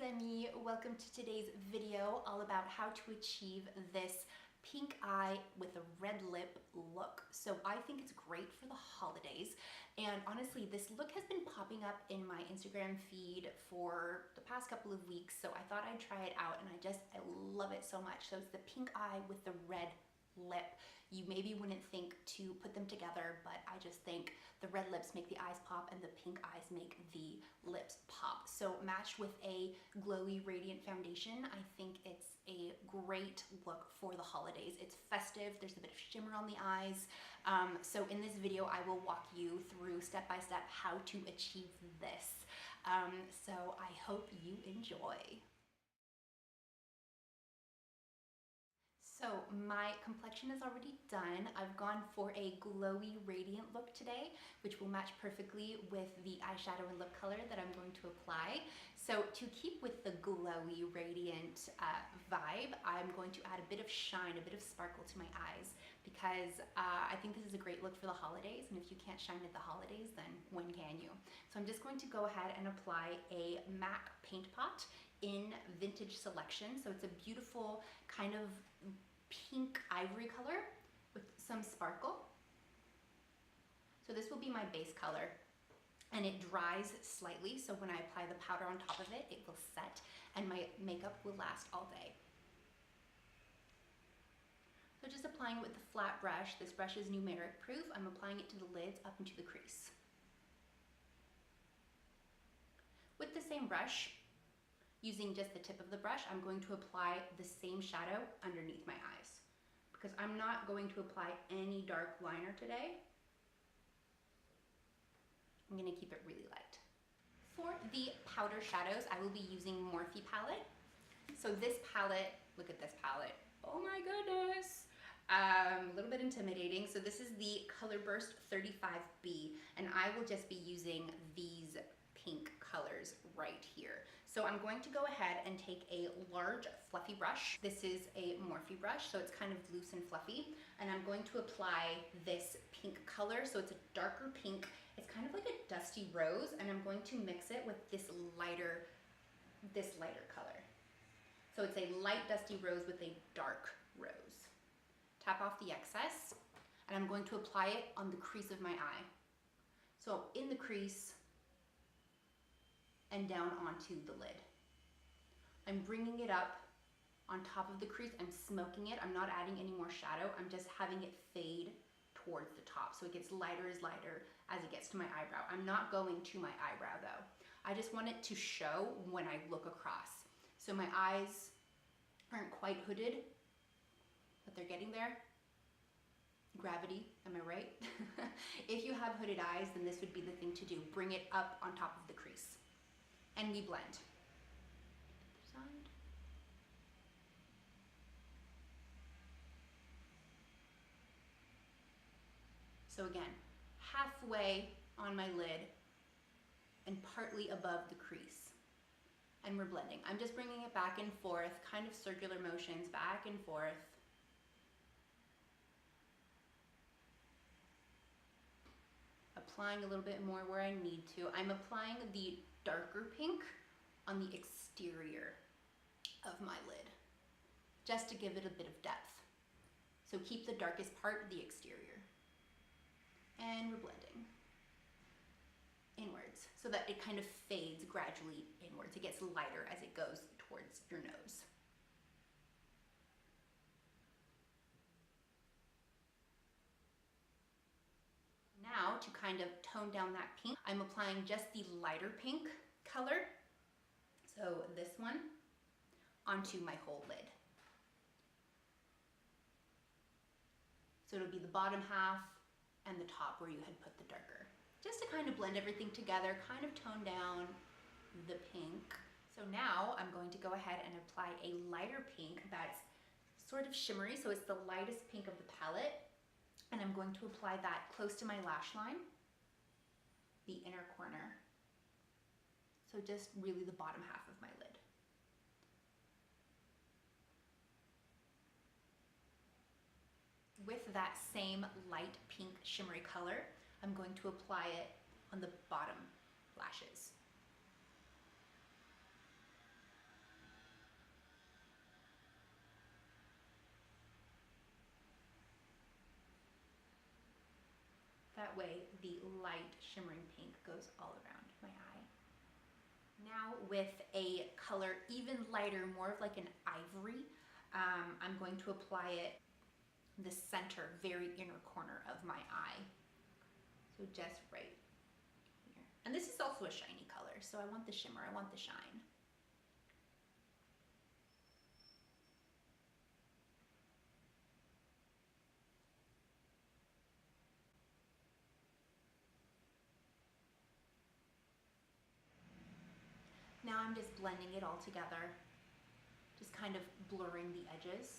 amis, welcome to today's video all about how to achieve this pink eye with a red lip look. So I think it's great for the holidays, and honestly this look has been popping up in my Instagram feed for the past couple of weeks, so I thought I'd try it out, and I love it so much. So it's the pink eye with the red lip. You maybe wouldn't think to put them together, but I just think the red lips make the eyes pop and the pink eyes make the lips pop. So matched with a glowy radiant foundation, I think it's a great look for the holidays. It's festive, there's a bit of shimmer on the eyes. So in this video I will walk you through step by step how to achieve this. So I hope you enjoy. So my complexion is already done. I've gone for a glowy radiant look today, which will match perfectly with the eyeshadow and lip color that I'm going to apply. So to keep with the glowy radiant vibe, I'm going to add a bit of shine, a bit of sparkle to my eyes, because I think this is a great look for the holidays, and if you can't shine at the holidays, then when can you? So I'm just going to go ahead and apply a MAC paint pot in Vintage Selection. So it's a beautiful kind of pink ivory color with some sparkle. So this will be my base color, and it dries slightly, so when I apply the powder on top of it, it will set and my makeup will last all day. So just applying it with the flat brush. This brush is numeric proof. I'm applying it to the lids up into the crease. With the same brush, using just the tip of the brush, I'm going to apply the same shadow underneath my eyes, because I'm not going to apply any dark liner today. I'm going to keep it really light. For the powder shadows, I will be using Morphe palette. So this palette, look at this palette. Oh my goodness. A little bit intimidating. So this is the Color Burst 35B, and I will just be using these pink colors right here. So I'm going to go ahead and take a large fluffy brush. This is a Morphe brush, so it's kind of loose and fluffy, and I'm going to apply this pink color. So it's a darker pink. It's kind of like a dusty rose, and I'm going to mix it with this lighter color. So it's a light dusty rose with a dark rose. Tap off the excess, and I'm going to apply it on the crease of my eye. So in the crease and down onto the lid. I'm bringing it up on top of the crease. I'm smoking it. I'm not adding any more shadow. I'm just having it fade towards the top, so it gets lighter as it gets to my eyebrow. I'm not going to my eyebrow though. I just want it to show when I look across. So my eyes aren't quite hooded, but they're getting there. Gravity, am I right? If you have hooded eyes, then this would be the thing to do. Bring it up on top of the crease. And we blend. So again, halfway on my lid and partly above the crease. And we're blending. I'm just bringing it back and forth, kind of circular motions, back and forth. Applying a little bit more where I need to. I'm applying the darker pink on the exterior of my lid, just to give it a bit of depth. So keep the darkest part the exterior. And we're blending inwards so that it kind of fades gradually inwards. It gets lighter as it goes towards your nose. Now, to kind of tone down that pink, I'm applying just the lighter pink color, so this one, onto my whole lid. So it'll be the bottom half and the top where you had put the darker. Just to kind of blend everything together, kind of tone down the pink. So now I'm going to go ahead and apply a lighter pink that's sort of shimmery, so it's the lightest pink of the palette. And I'm going to apply that close to my lash line, the inner corner. So just really the bottom half of my lid. With that same light pink shimmery color, I'm going to apply it on the bottom lashes. That way the light shimmering pink goes all around my eye. Now with a color even lighter, more of like an ivory, I'm going to apply it the center, very inner corner of my eye. So just right here. And this is also a shiny color, so I want the shimmer, I want the shine. Now I'm just blending it all together, just kind of blurring the edges.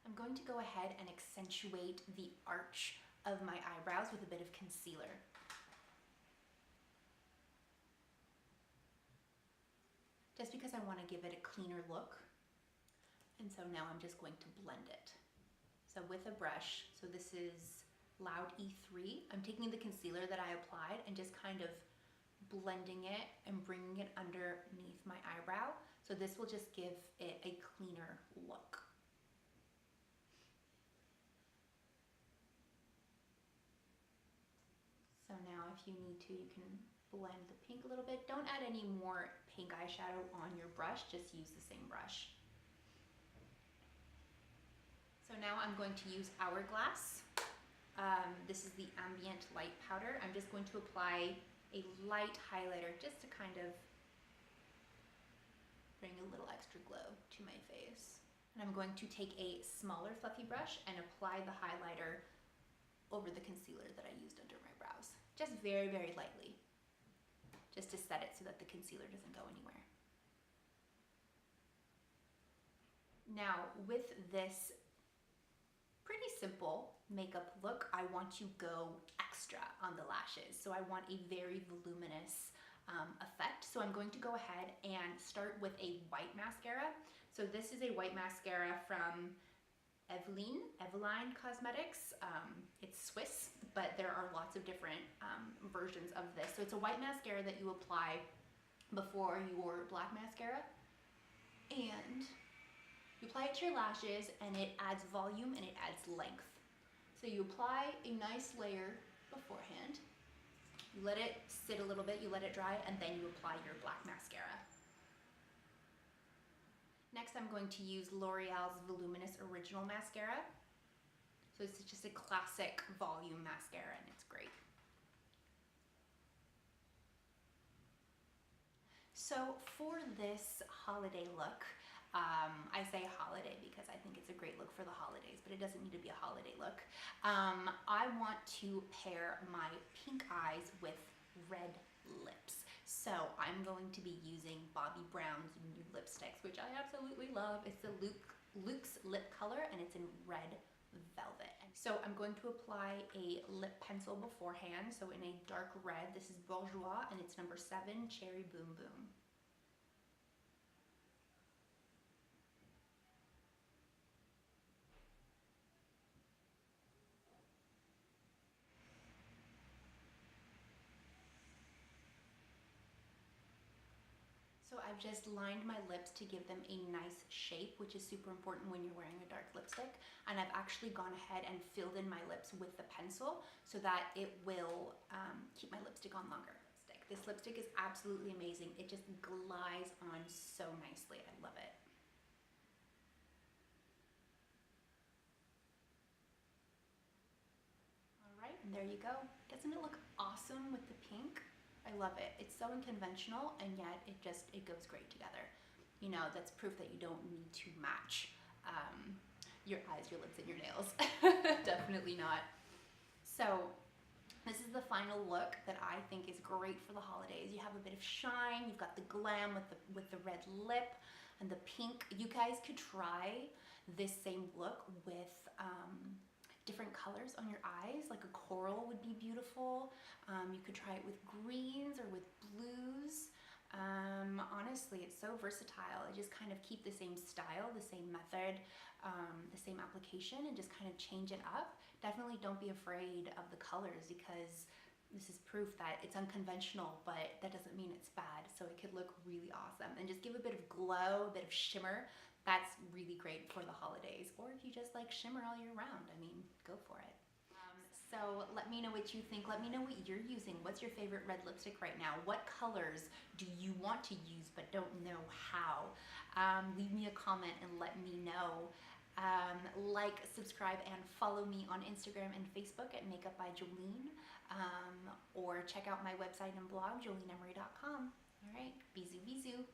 I'm going to go ahead and accentuate the arch of my eyebrows with a bit of concealer. Just because I want to give it a cleaner look. And so now I'm just going to blend it. So with a brush, so this is Loud E3, I'm taking the concealer that I applied and just kind of blending it and bringing it underneath my eyebrow. So this will just give it a cleaner look. So now if you need to, you can blend the pink a little bit. Don't add any more pink eyeshadow on your brush, just use the same brush. So now I'm going to use Hourglass. This is the Ambient Light Powder. I'm just going to apply a light highlighter just to kind of bring a little extra glow to my face. And I'm going to take a smaller fluffy brush and apply the highlighter over the concealer that I used under my brows. Just very, very lightly, just to set it so that the concealer doesn't go anywhere. Now with this pretty simple makeup look, I want to go extra on the lashes. So I want a very voluminous effect. So I'm going to go ahead and start with a white mascara. So this is a white mascara from Eveline Cosmetics. It's Swiss, but there are lots of different versions of this. So it's a white mascara that you apply before your black mascara. And you apply it to your lashes and it adds volume and it adds length. So you apply a nice layer beforehand, you let it sit a little bit, you let it dry, and then you apply your black mascara. Next I'm going to use L'Oreal's Voluminous Original Mascara. So it's just a classic volume mascara and it's great. So for this holiday look, I say holiday because I think it's a great look for the holidays, but it doesn't need to be a holiday look. I want to pair my pink eyes with red lips. So I'm going to be using Bobbi Brown's new lipsticks, which I absolutely love. It's the Luxe lip color and it's in red velvet. And so I'm going to apply a lip pencil beforehand. So in a dark red, this is Bourjois and it's number 7, Cherry Boom Boom. So I've just lined my lips to give them a nice shape, which is super important when you're wearing a dark lipstick. And I've actually gone ahead and filled in my lips with the pencil so that it will keep my lipstick on longer. This lipstick is absolutely amazing. It just glides on so nicely. I love it. All right, and there you go. Doesn't it look awesome with the pink? I love it. It's so unconventional and yet it goes great together. You know, that's proof that you don't need to match your eyes, your lips, and your nails. Definitely not. So this is the final look that I think is great for the holidays. You have a bit of shine, you've got the glam with the red lip and the pink. You guys could try this same look with different colors on your eyes, like a coral would be beautiful. You could try it with greens or with blues. Honestly, it's so versatile. I just kind of keep the same style, the same method, the same application, and just kind of change it up. Definitely don't be afraid of the colors because this is proof that it's unconventional, but that doesn't mean it's bad. So it could look really awesome and just give a bit of glow, a bit of shimmer. That's really great for the holidays. Or if you just like shimmer all year round, I mean, go for it. So let me know what you think. Let me know what you're using. What's your favorite red lipstick right now? What colors do you want to use but don't know how? Leave me a comment and let me know. Like, subscribe, and follow me on Instagram and Facebook at Makeup by Jolene. Or check out my website and blog, jolenemery.com. All right, bisous, bisous.